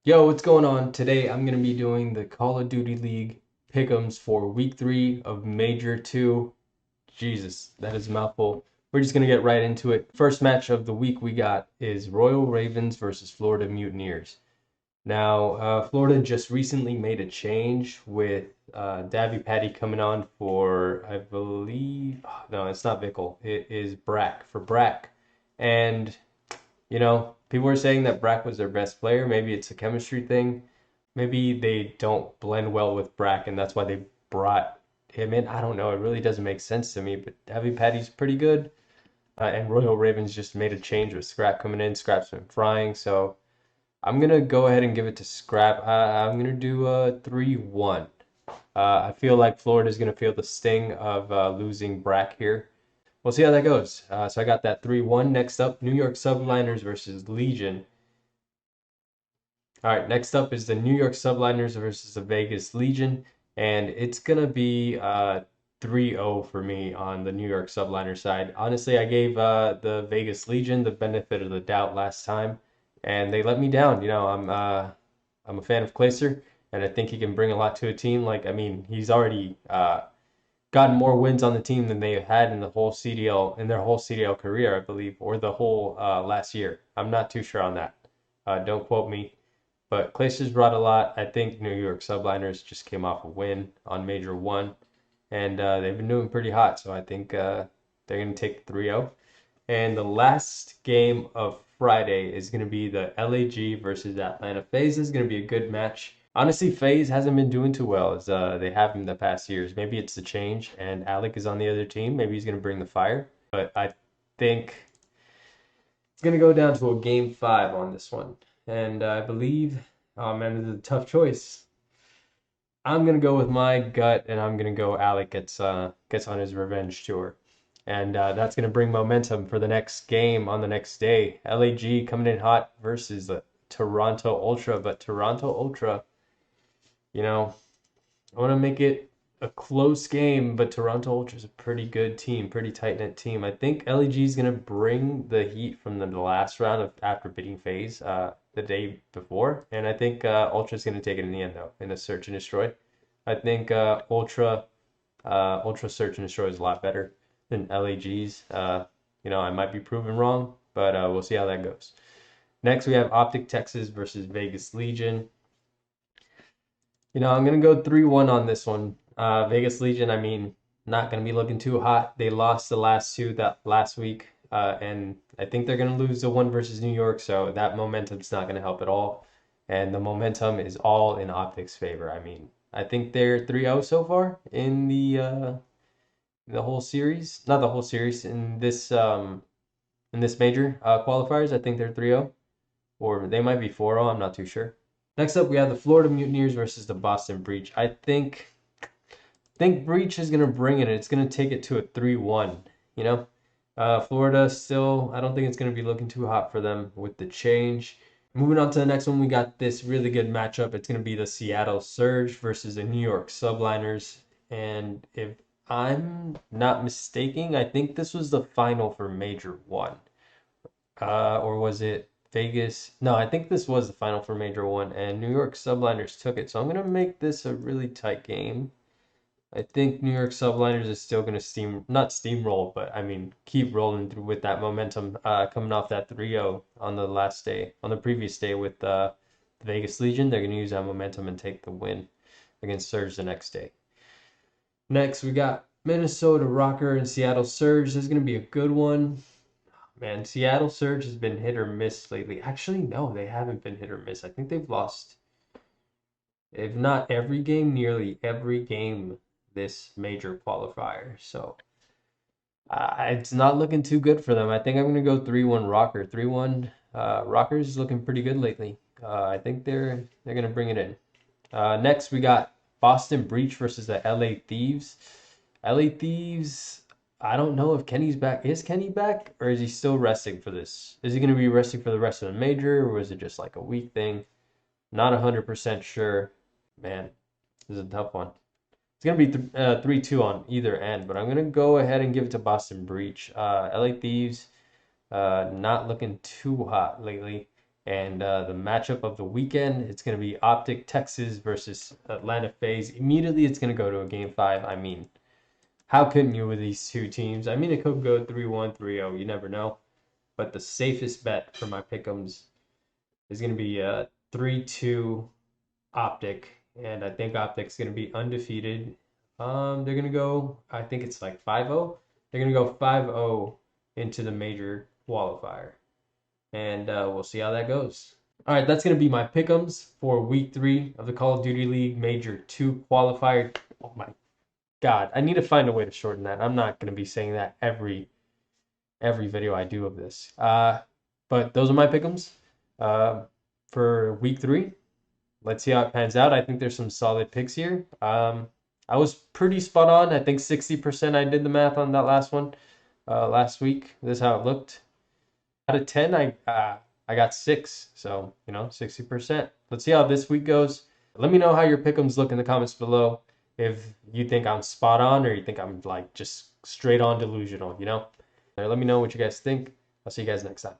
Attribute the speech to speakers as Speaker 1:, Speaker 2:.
Speaker 1: Yo, what's going on? Today I'm going to be doing the Call of Duty League pick'ems for week 3 of Major 2. Jesus, that is a mouthful. We're just going to get right into it. First match of the week we got is Royal Ravens versus Florida Mutineers. Now, Florida just recently made a change with Davy Patty coming on for, I believe, no, it's not Vickle. It is Brack, for Brack. And people are saying that Brack was their best player. Maybe it's a chemistry thing. Maybe they don't blend well with Brack, and that's why they brought him in. I don't know. It really doesn't make sense to me. But Heavy Patty's pretty good, and Royal Ravens just made a change with Scrap coming in. Scrap's been frying, so I'm gonna go ahead and give it to Scrap. I'm gonna do a 3-1. I feel like Florida's gonna feel the sting of losing Brack here. We'll see how that goes. So I got that 3-1. Next up, New York Subliners versus Legion. All right, next up is the New York Subliners versus the Vegas Legion, and it's gonna be 3-0 for me on the New York Subliner side. Honestly, I gave the Vegas Legion the benefit of the doubt last time, and they let me down. I'm a fan of Glacier, and I think he can bring a lot to a team. Like, I mean, he's already gotten more wins on the team than they had in the whole CDL in their whole CDL career, I believe, or the whole last year. I'm not too sure on that. Don't quote me. But Clayster's brought a lot. I think New York Subliners just came off a win on Major 1, and they've been doing pretty hot. So I think they're going to take 3-0. And the last game of Friday is going to be the LAG versus Atlanta FaZe. This is going to be a good match. Honestly, FaZe hasn't been doing too well as they have in the past years. Maybe it's the change, and Alec is on the other team. Maybe he's going to bring the fire. But I think it's going to go down to a game 5 on this one. And I believe, oh man, this is a tough choice. I'm gonna go with my gut, and I'm gonna go Alec gets on his revenge tour, and that's gonna bring momentum for the next game on the next day. LAG coming in hot versus the Toronto Ultra, but Toronto Ultra, you know, I want to make it a close game, but Toronto Ultra is a pretty good team, pretty tight-knit team. I think LEG is going to bring the heat from the last round of after beating FaZe the day before, and I think Ultra is going to take it in the end though in a search and destroy. I think Ultra search and destroy is a lot better than LAG's. I might be proven wrong, but we'll see how that goes. Next, we have OpTic Texas versus Vegas Legion. I'm gonna go 3-1 on this one. Vegas Legion, I mean, not gonna be looking too hot. They lost the last two that last week, and I think they're gonna lose the one versus New York, so that momentum's not gonna help at all. And the momentum is all in OpTic's favor. I mean, I think they're 3-0 so far in the whole series. Not the whole series, in this major qualifiers. I think they're 3-0, or they might be 4-0, I'm not too sure. Next up, we have the Florida Mutineers versus the Boston Breach. I think Breach is gonna bring it. It's gonna take it to a 3-1. You know, Florida still. I don't think it's gonna be looking too hot for them with the change. Moving on to the next one, we got this really good matchup. It's gonna be the Seattle Surge versus the New York Subliners. And if I'm not mistaken, I think this was the final for Major 1. Or was it Vegas? No, I think this was the final for Major 1, and New York Subliners took it. So I'm going to make this a really tight game. I think New York Subliners is still going to not steamroll, but I mean, keep rolling through with that momentum coming off that 3-0 on the last day, on the previous day with the Vegas Legion. They're going to use that momentum and take the win against Surge the next day. Next, we got Minnesota Rocker and Seattle Surge. This is going to be a good one. Man, Seattle Surge has been hit or miss lately. Actually, no, they haven't been hit or miss. I think they've lost, if not every game, nearly every game this major qualifier. So it's not looking too good for them. I think I'm going to go 3-1 Rocker. 3-1 Rockers is looking pretty good lately. I think they're going to bring it in. Next, we got Boston Breach versus the LA Thieves. LA Thieves, I don't know if Kenny's back. Is Kenny back, or is he still resting for this? Is he going to be resting for the rest of the major, or is it just like a week thing? Not 100% sure. Man, this is a tough one. It's going to be 3-2 on either end, but I'm going to go ahead and give it to Boston Breach. LA Thieves, not looking too hot lately. And the matchup of the weekend, it's going to be OpTic Texas versus Atlanta FaZe. Immediately, it's going to go to a game 5. I mean, how couldn't you with these two teams? I mean, it could go 3-1, 3-0. You never know. But the safest bet for my pick'ems is going to be 3-2 OpTic. And I think OpTic's going to be undefeated. They're going to go, I think it's like 5-0. They're going to go 5-0 into the major qualifier. And we'll see how that goes. All right, that's going to be my pick'ems for week 3 of the Call of Duty League Major 2 qualifier. Oh my God, I need to find a way to shorten that. I'm not going to be saying that every video I do of this. But those are my pick'ems for week 3. Let's see how it pans out. I think there's some solid picks here. I was pretty spot on. I think 60% I did the math on that last one last week. This is how it looked. Out of 10, I got 6. So, 60%. Let's see how this week goes. Let me know how your pick'ems look in the comments below. If you think I'm spot on or you think I'm like just straight on delusional, Let me know what you guys think. I'll see you guys next time.